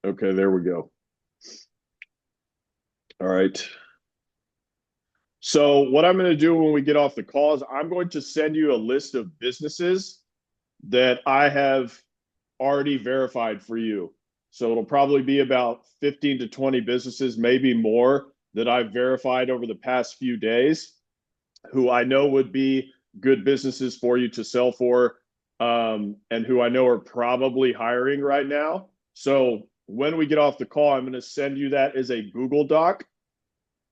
Okay, there we go. All right. So what I'm going to do when we get off the call is I'm going to send you a list of businesses that I have already verified for you. So it'll probably be about 15 to 20 businesses, maybe more, that I've verified over the past few days who I know would be good businesses for you to sell for, and who I know are probably hiring right now. So when we get off the call, I'm going to send you that as a Google Doc.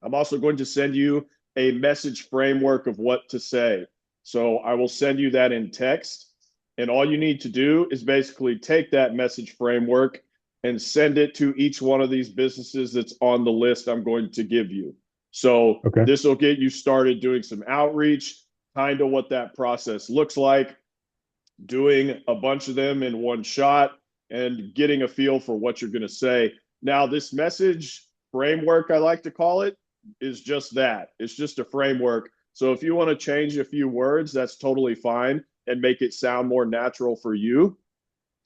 I'm also going to send you a message framework of what to say. So I will send you that in text. And all you need to do is basically take that message framework and send it to each one of these businesses that's on the list I'm going to give you. So Okay. this will get you started doing some outreach, kind of what that process looks like, doing a bunch of them in one shot, and getting a feel for what you're going to say. Now, this message framework, I like to call it, is just that. It's just a framework. So if you want to change a few words, that's totally fine and make it sound more natural for you.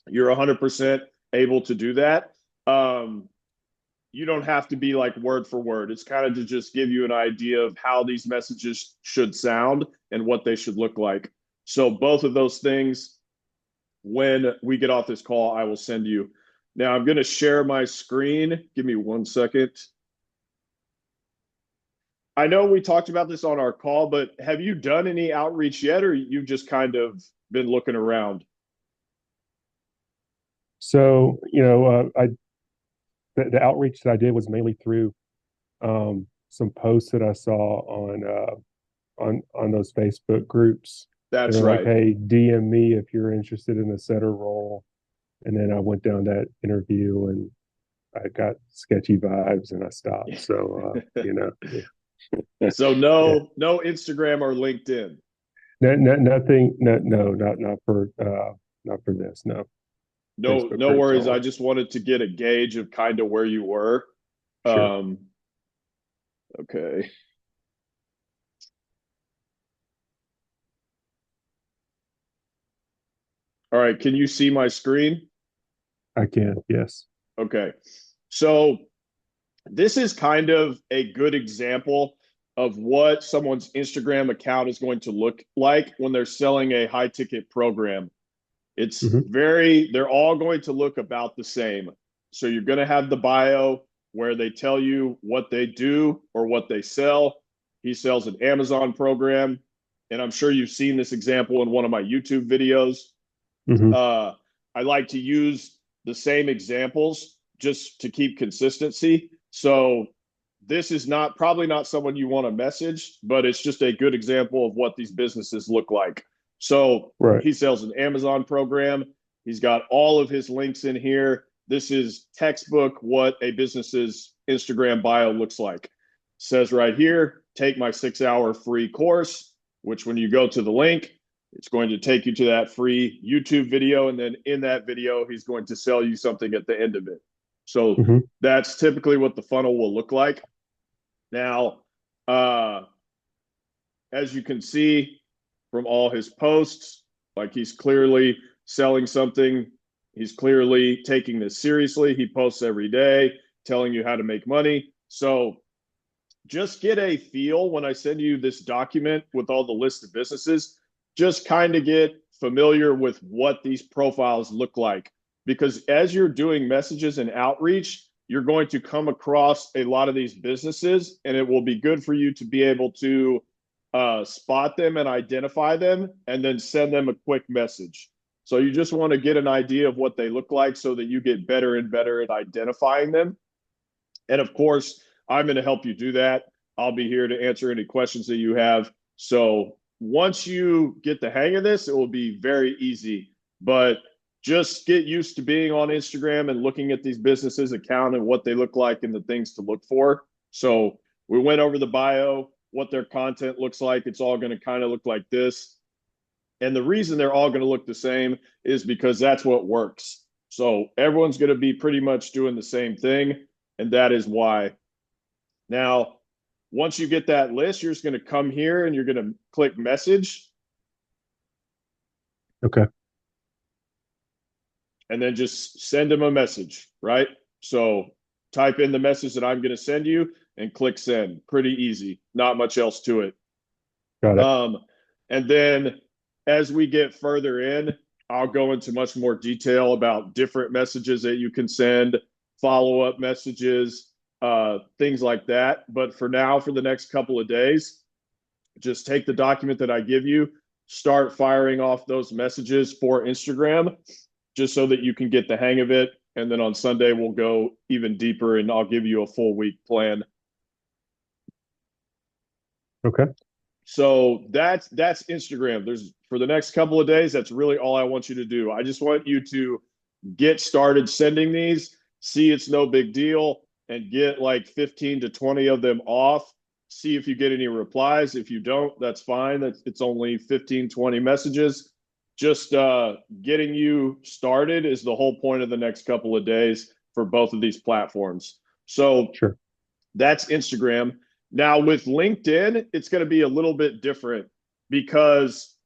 You're 100% able to do that. You don't have to be like word for word. It's kind of to just give you an idea of how these messages should sound and what they should look like. So both of those things, when we get off this call, I will send you. Now I'm going to share my screen. Give me 1 second. I know we talked about this on our call, but have you done any outreach yet, or you've just kind of been looking around? So, the outreach that I did was mainly through some posts that I saw on those Facebook groups that That's are like, right. "Hey, DM me if you're interested in the setter role." And then I went down that interview and I got sketchy vibes and I stopped. So, So yeah, no Instagram or LinkedIn. nothing, no, not for this. No, Facebook No groups worries. I only. just wanted to get a gauge of kind of where you were. Sure, Um, okay. All right. Can you see my screen? I can. Yes. Okay. So this is kind of a good example of what someone's Instagram account is going to look like when they're selling a high ticket program. Hmm. They're all going to look about the same. So you're going to have the bio where they tell you what they do or what they sell. He sells an Amazon program. And I'm sure you've seen this example in one of my YouTube videos. Hmm. uh, I like to use the same examples just to keep consistency. So this is not probably not someone you want to message, but it's just a good example of what these businesses look like. So Right. he sells an Amazon program. He's got all of his links in here. This is textbook what a business's Instagram bio looks like. Says right here, take my 6 hour free course, which when you go to the link, it's going to take you to that free YouTube video. And then in that video, he's going to sell you something at the end of it. So Hmm. that's typically what the funnel will look like. Now, uh, as you can see from all his posts, like he's clearly selling something. He's clearly taking this seriously. He posts every day telling you how to make money. So just get a feel when I send you this document with all the list of businesses, just kind of get familiar with what these profiles look like. Because as you're doing messages and outreach, you're going to come across a lot of these businesses, and it will be good for you to be able to spot them and identify them and then send them a quick message. So you just want to get an idea of what they look like so that you get better and better at identifying them. And of course, I'm going to help you do that. I'll be here to answer any questions that you have. So once you get the hang of this, it will be very easy. But just get used to being on Instagram and looking at these businesses' account and what they look like and the things to look for. So we went over the bio, what their content looks like. It's all going to kind of look like this. And the reason they're all going to look the same is because that's what works. So everyone's going to be pretty much doing the same thing. And that is why. Now, once you get that list, you're just going to come here and you're going to click message Okay. and then just send them a message, right? So type in the message that I'm going to send you and click send. Pretty easy. Not much else to it. Got it. Um, and then as we get further in, I'll go into much more detail about different messages that you can send, follow-up messages, things like that. But for now, for the next couple of days, just take the document that I give you, start firing off those messages for Instagram, just so that you can get the hang of it. And then on Sunday, we'll go even deeper and I'll give you a full week plan. Okay. So that's Instagram. There's for the next couple of days, that's really all I want you to do. I just want you to get started sending these, see it's no big deal, and get like 15 to 20 of them off. See if you get any replies. If you don't, that's fine. It's only 15, 20 messages. Just getting you started is the whole point of the next couple of days for both of these platforms. So Sure. that's Instagram. Now with LinkedIn, it's going to be a little bit different because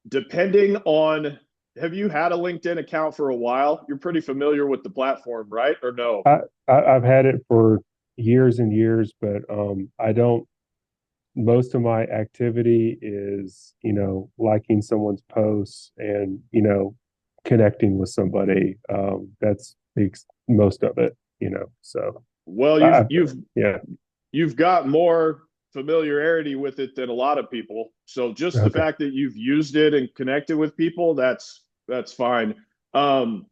depending on, have you had a LinkedIn account for a while? You're pretty familiar with the platform, right? Or no? I've had it for years and years, but I don't. Most of my activity is, liking someone's posts and, connecting with somebody. That's most of it, So Well, I, yeah. you've got more familiarity with it than a lot of people. So just the Okay. fact that you've used it and connected with people, that's fine. Um,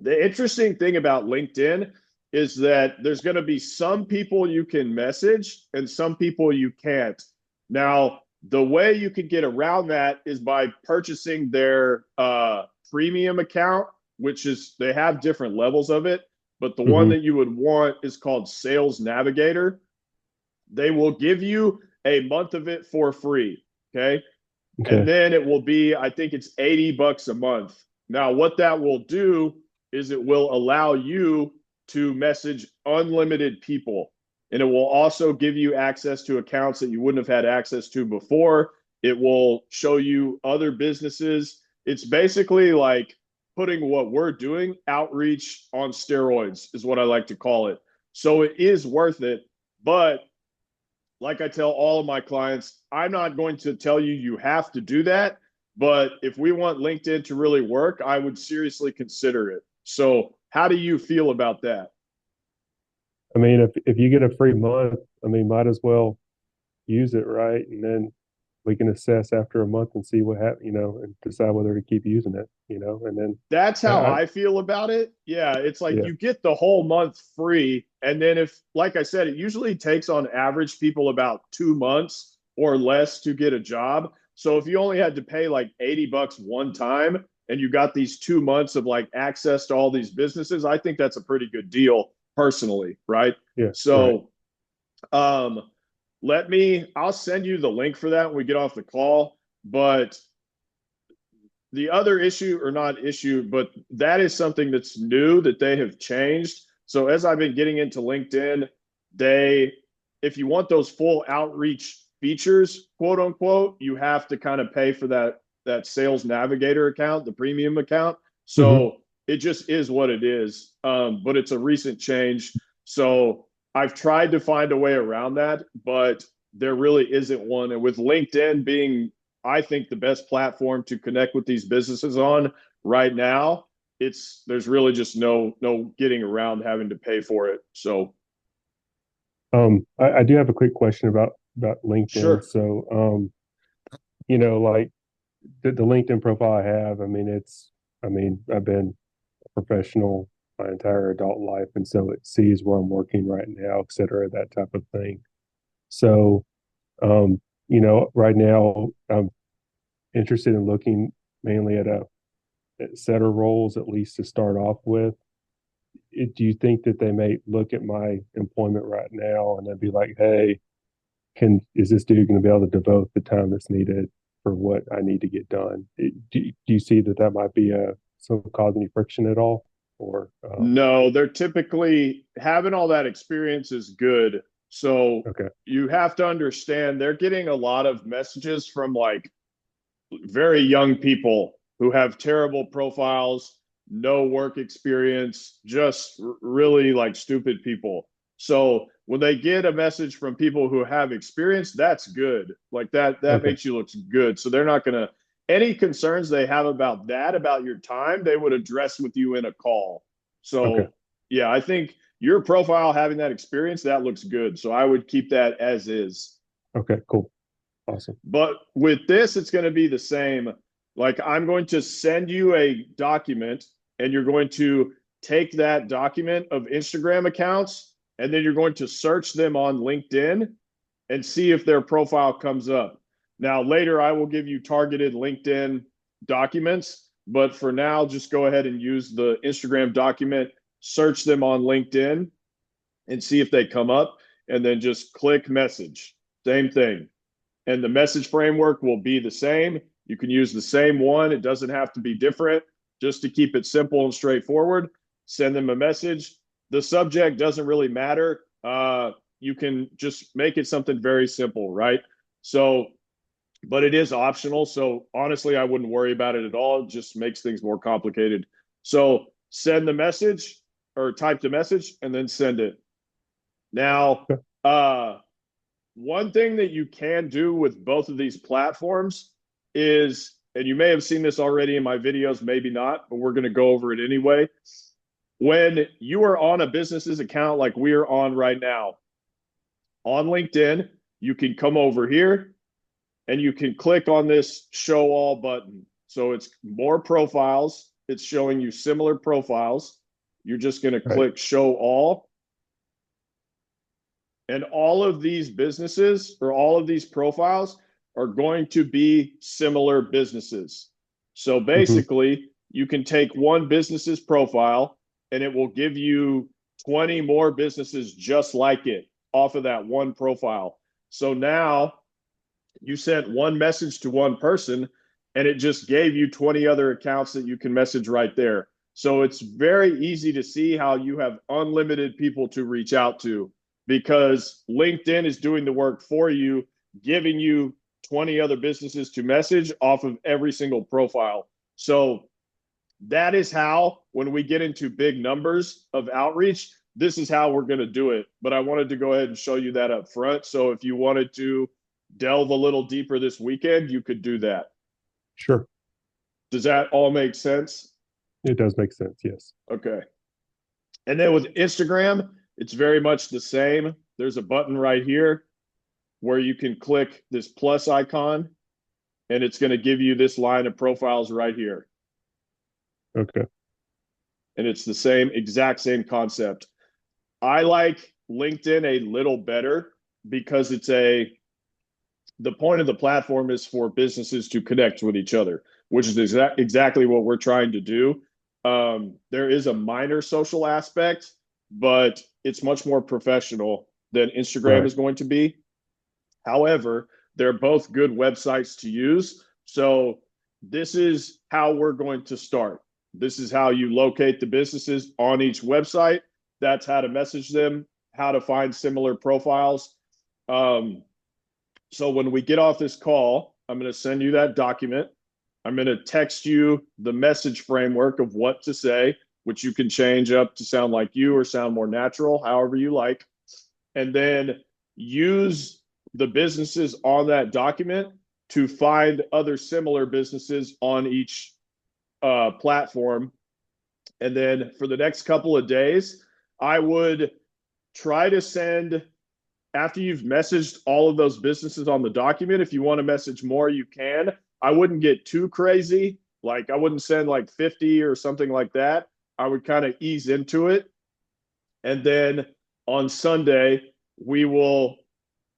the interesting thing about LinkedIn is that there's going to be some people you can message and some people you can't. Now, the way you can get around that is by purchasing their premium account, which is they have different levels of it, but the one Hmm. that you would want is called Sales Navigator. They will give you a month of it for free. Okay. And Okay. then it will be, I think it's $80 a month. Now, what that will do is it will allow you to message unlimited people. And it will also give you access to accounts that you wouldn't have had access to before. It will show you other businesses. It's basically like putting what we're doing, outreach on steroids, is what I like to call it. So it is worth it. But like I tell all of my clients, I'm not going to tell you you have to do that. But if we want LinkedIn to really work, I would seriously consider it. So, how do you feel about that? I mean, if you get a free month, I mean, might as well use it, right? And then we can assess after a month and see what happened, and decide whether to keep using it, and then That's how I I feel about it. Yeah, it's like yeah. you get the whole month free. And then, if, like I said, it usually takes on average people about 2 months or less to get a job. So, if you only had to pay like $80 one time and you got these 2 months of like access to all these businesses, I think that's a pretty good deal personally. Right. Yeah, right. So, um, I'll send you the link for that when we get off the call. But the other issue, or not issue, but that is something that's new that they have changed. So as I've been getting into LinkedIn, they, if you want those full outreach features, quote unquote, you have to kind of pay for that sales navigator account, the premium account. Hmm. So it just is what it is. But it's a recent change. So I've tried to find a way around that, but there really isn't one. And with LinkedIn being, I think, the best platform to connect with these businesses on right now, there's really just no getting around having to pay for it. So I do have a quick question about LinkedIn. sure. So, like the LinkedIn profile I have, I mean, I've been a professional my entire adult life, and so it sees where I'm working right now, et cetera, that type of thing. So, right now I'm interested in looking mainly at setter roles, at least to start off with. Do you think that they may look at my employment right now and then be like, hey, is this dude going to be able to devote the time that's needed for what I need to get done? Do you see that might be some cause any friction at all? Or No, they're typically having all that experience is good. So okay. you have to understand they're getting a lot of messages from like very young people who have terrible profiles. no work experience, just really like stupid people. So when they get a message from people who have experience, that's good. Like that Okay. makes you look good. So they're not gonna any concerns they have about that, about your time, they would address with you in a call. Okay. So yeah, I think your profile having that experience, that looks good. So I would keep that as is. Okay. Cool. Awesome. But with this, it's going to be the same. Like I'm going to send you a document, and you're going to take that document of Instagram accounts, and then you're going to search them on LinkedIn and see if their profile comes up. Now, later, I will give you targeted LinkedIn documents, but for now, just go ahead and use the Instagram document, search them on LinkedIn, and see if they come up, and then just click message. Same thing, and the message framework will be the same. You can use the same one. It doesn't have to be different. Just to keep it simple and straightforward, send them a message. The subject doesn't really matter. You can just make it something very simple, right? So, but it is optional. So honestly, I wouldn't worry about it at all. It just makes things more complicated. So send the message or type the message and then send it. Now, Okay. one thing that you can do with both of these platforms is, and you may have seen this already in my videos, maybe not, but we're going to go over it anyway. When you are on a business's account like we are on right now on LinkedIn, you can come over here and you can click on this show all button. So it's more profiles. It's showing you similar profiles. You're just going to Right. click show all. And all of these businesses or all of these profiles are going to be similar businesses. So Mm-hmm. basically, you can take one business's profile and it will give you 20 more businesses just like it off of that one profile. So now you sent one message to one person and it just gave you 20 other accounts that you can message right there. So it's very easy to see how you have unlimited people to reach out to because LinkedIn is doing the work for you, giving you 20 other businesses to message off of every single profile. So that is how, when we get into big numbers of outreach, this is how we're going to do it. But I wanted to go ahead and show you that up front. So if you wanted to delve a little deeper this weekend, you could do that. Sure. Does that all make sense? It does make sense. Yes. Okay. And then with Instagram, it's very much the same. There's a button right here where you can click this plus icon, and it's going to give you this line of profiles right here. Okay. And it's the same, exact same concept. I like LinkedIn a little better because the point of the platform is for businesses to connect with each other, which is exactly what we're trying to do. There is a minor social aspect, but it's much more professional than Instagram Right. is going to be. However, they're both good websites to use. So this is how we're going to start. This is how you locate the businesses on each website. That's how to message them, how to find similar profiles. Um, so when we get off this call, I'm going to send you that document. I'm going to text you the message framework of what to say, which you can change up to sound like you or sound more natural, however you like. And then use the businesses on that document to find other similar businesses on each platform. And then for the next couple of days, I would try to send, after you've messaged all of those businesses on the document, if you want to message more, you can. I wouldn't get too crazy. Like I wouldn't send like 50 or something like that. I would kind of ease into it. And then on Sunday, we will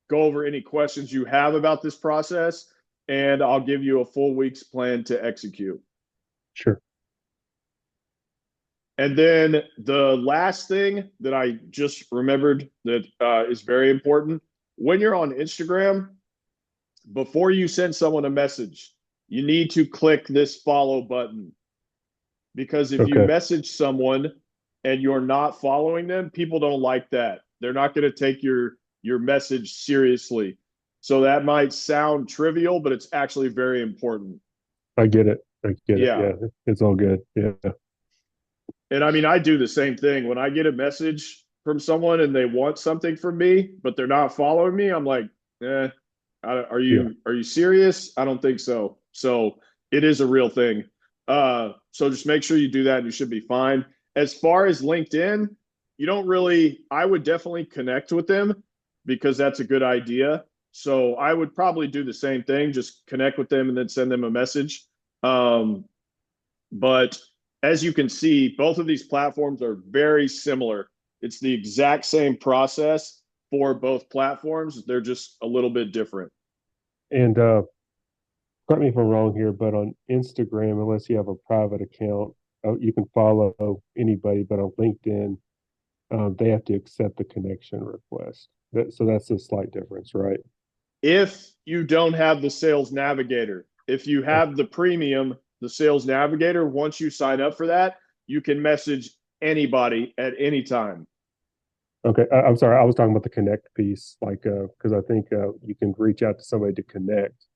go over any questions you have about this process, and I'll give you a full week's plan to execute. Sure. And then the last thing that I just remembered that is very important when you're on Instagram, before you send someone a message, you need to click this follow button. Because if you Okay. message someone and you're not following them, people don't like that. They're not going to take your message seriously. So that might sound trivial, but it's actually very important. I get it. I get it. Yeah. Yeah. It's all good. Yeah. And I mean, I do the same thing. When I get a message from someone and they want something from me, but they're not following me, I'm like, eh, Yeah. are you serious? I don't think so. So it is a real thing. So just make sure you do that and you should be fine. As far as LinkedIn, you don't really, I would definitely connect with them because that's a good idea. So I would probably do the same thing, just connect with them and then send them a message. Um, but as you can see, both of these platforms are very similar. It's the exact same process for both platforms. They're just a little bit different. And correct me if I'm wrong here, but on Instagram, unless you have a private account, you can follow anybody. But on LinkedIn, they have to accept the connection request. So that's a slight difference, right? If you don't have the sales navigator, if you Okay. have the premium, the sales navigator, once you sign up for that, you can message anybody at any time. Okay. I'm sorry. I was talking about the connect piece, like, because I think you can reach out to somebody to connect,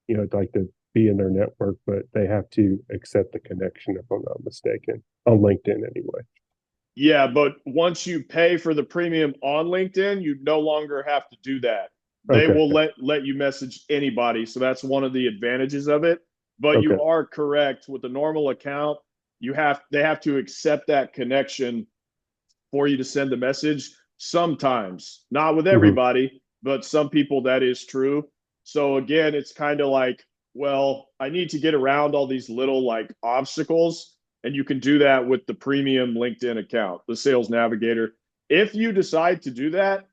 like to be in their network, but they have to accept the connection if I'm not mistaken, on LinkedIn anyway. Yeah, but once you pay for the premium on LinkedIn, you no longer have to do that. They Okay. will let you message anybody. So that's one of the advantages of it. But you Okay. are correct with the normal account, they have to accept that connection for you to send the message sometimes. Not with Hmm. everybody, but some people that is true. So again, it's kind of like, well, I need to get around all these little like obstacles. And you can do that with the premium LinkedIn account, the Sales Navigator. If you decide to do that,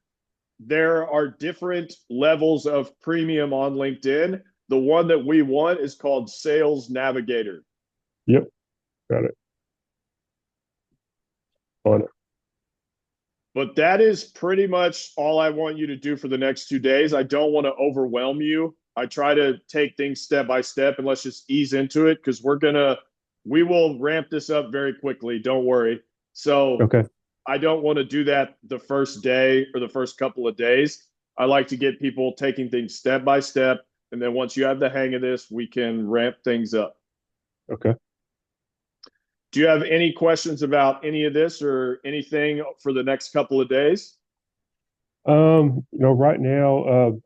there are different levels of premium on LinkedIn. The one that we want is called Sales Navigator. Yep. Got it. On it. But that is pretty much all I want you to do for the next 2 days. I don't want to overwhelm you. I try to take things step by step and let's just ease into it because we will ramp this up very quickly. Don't worry. So Okay. I don't want to do that the first day or the first couple of days. I like to get people taking things step by step. And then once you have the hang of this, we can ramp things up. Okay. Do you have any questions about any of this or anything for the next couple of days? Right now,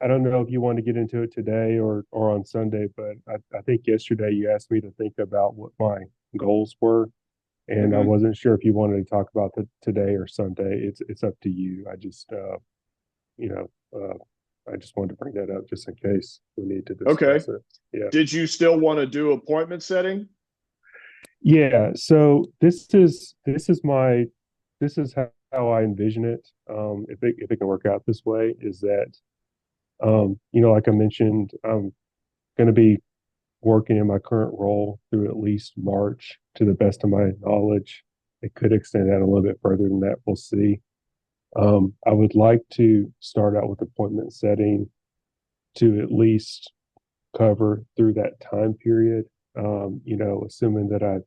I don't know if you want to get into it today or on Sunday, but I think yesterday you asked me to think about what my goals were, and I Mm-hmm. wasn't sure if you wanted to talk about the today or Sunday. It's up to you. You know, I just wanted to bring that up just in case we need to Okay. discuss it. Yeah. Did you still want to do appointment setting? Yeah. So this is how I envision it. If it can work out this way, is that like I mentioned, I'm going to be working in my current role through at least March to the best of my knowledge. It could extend out a little bit further than that. We'll see. I would like to start out with appointment setting to at least cover through that time period. Assuming that I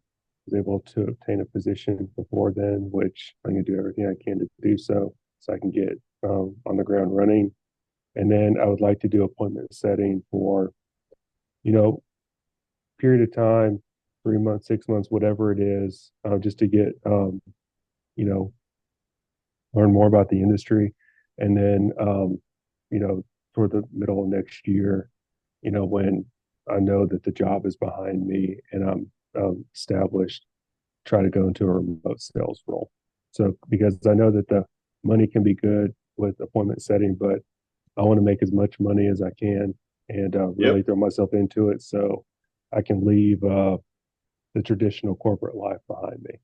was able to obtain a position before then, which I'm going to do everything I can to do so I can get on the ground running. And then I would like to do appointment setting for, you know, period of time, 3 months, 6 months, whatever it is, just to get, you know, learn more about the industry. And then, you know, for the middle of next year, when I know that the job is behind me and I'm established, try to go into a remote sales role. So, because I know that the money can be good with appointment setting, but I want to make as much money as I can and really Yep, throw myself into it so I can leave the traditional corporate life behind me.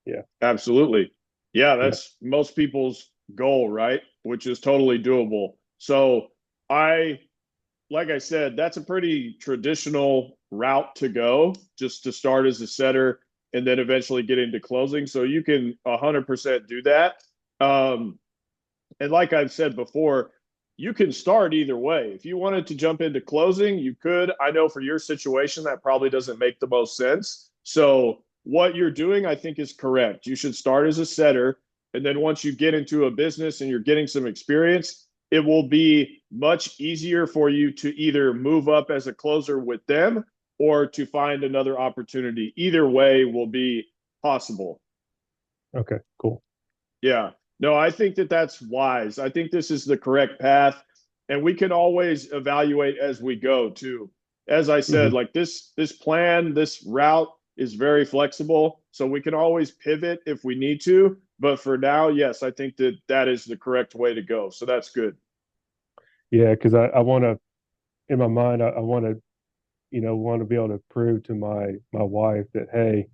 Yeah. absolutely. Yeah, Yeah. that's most people's goal, right? Which is totally doable. So I like I said, that's a pretty traditional route to go just to start as a setter and then eventually get into closing. So you can 100% do that. Um, and like I've said before, you can start either way. If you wanted to jump into closing, you could. I know for your situation, that probably doesn't make the most sense. So, what you're doing, I think, is correct. You should start as a setter. And then once you get into a business and you're getting some experience, it will be much easier for you to either move up as a closer with them or to find another opportunity. Either way will be possible. Okay, cool. Yeah. No, I think that that's wise. I think this is the correct path, and we can always evaluate as we go too. As I said, Hmm. like this plan, this route is very flexible, so we can always pivot if we need to. But for now, yes, I think that that is the correct way to go. So that's good. Yeah, because I want to, in my mind, I want to, want to be able to prove to my wife that, hey,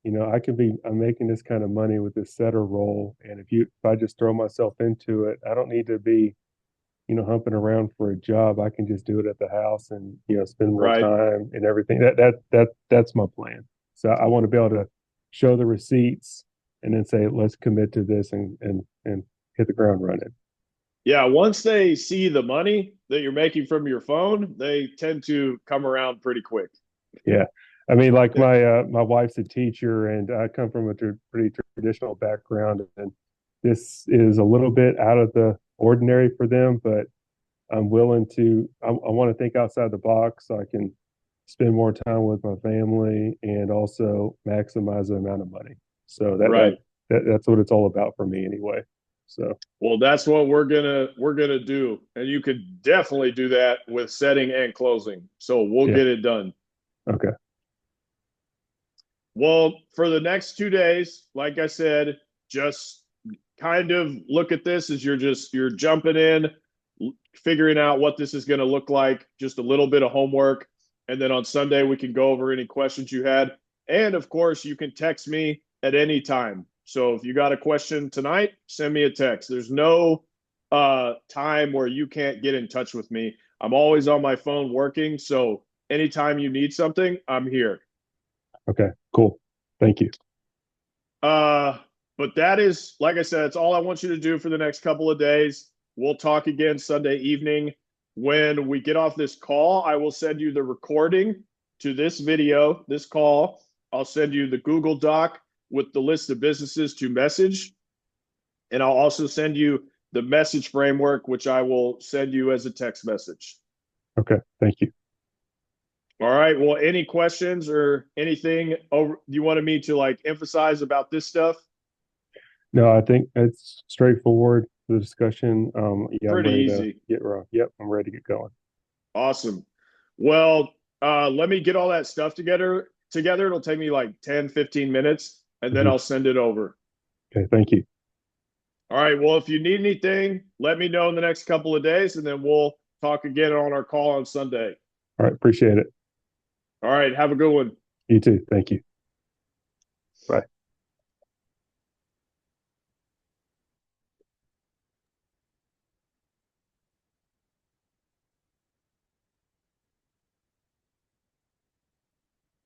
I'm making this kind of money with this setter role, and if I just throw myself into it, I don't need to be, humping around for a job. I can just do it at the house and spend more Right. time and everything. That's my plan. So I want to be able to show the receipts and then say, let's commit to this and hit the ground running. Yeah, once they see the money that you're making from your phone, they tend to come around pretty quick. Yeah. I mean, like Yeah. my wife's a teacher, and I come from a pretty traditional background, and this is a little bit out of the ordinary for them, but I'm willing to. I want to think outside the box so I can spend more time with my family and also maximize the amount of money. So Right. that's what it's all about for me anyway. So Well, that's what we're gonna do, and you could definitely do that with setting and closing. So we'll yeah, get it done. okay, Well, for the next 2 days, like I said, just kind of look at this as you're jumping in, figuring out what this is going to look like, just a little bit of homework, and then on Sunday we can go over any questions you had. And of course, you can text me at any time. So if you got a question tonight, send me a text. There's no time where you can't get in touch with me. I'm always on my phone working, so anytime you need something, I'm here. okay, cool. Thank you. Uh, but that is, like I said, it's all I want you to do for the next couple of days. We'll talk again Sunday evening. When we get off this call, I will send you the recording to this video, this call. I'll send you the Google Doc with the list of businesses to message. And I'll also send you the message framework, which I will send you as a text message. Okay, thank you. All right. Well, any questions or anything over you wanted me to like emphasize about this stuff? No, I think it's straightforward, the discussion. Yeah, I'm Pretty ready to easy. get wrong. Yep, I'm ready to get going. Awesome. Well, let me get all that stuff together. It'll take me like 10, 15 minutes, and then Hmm. I'll send it over. Okay, thank you. All right. Well, if you need anything, let me know in the next couple of days, and then we'll talk again on our call on Sunday. All right, appreciate it. All right. Have a good one. You too. Thank you. Bye.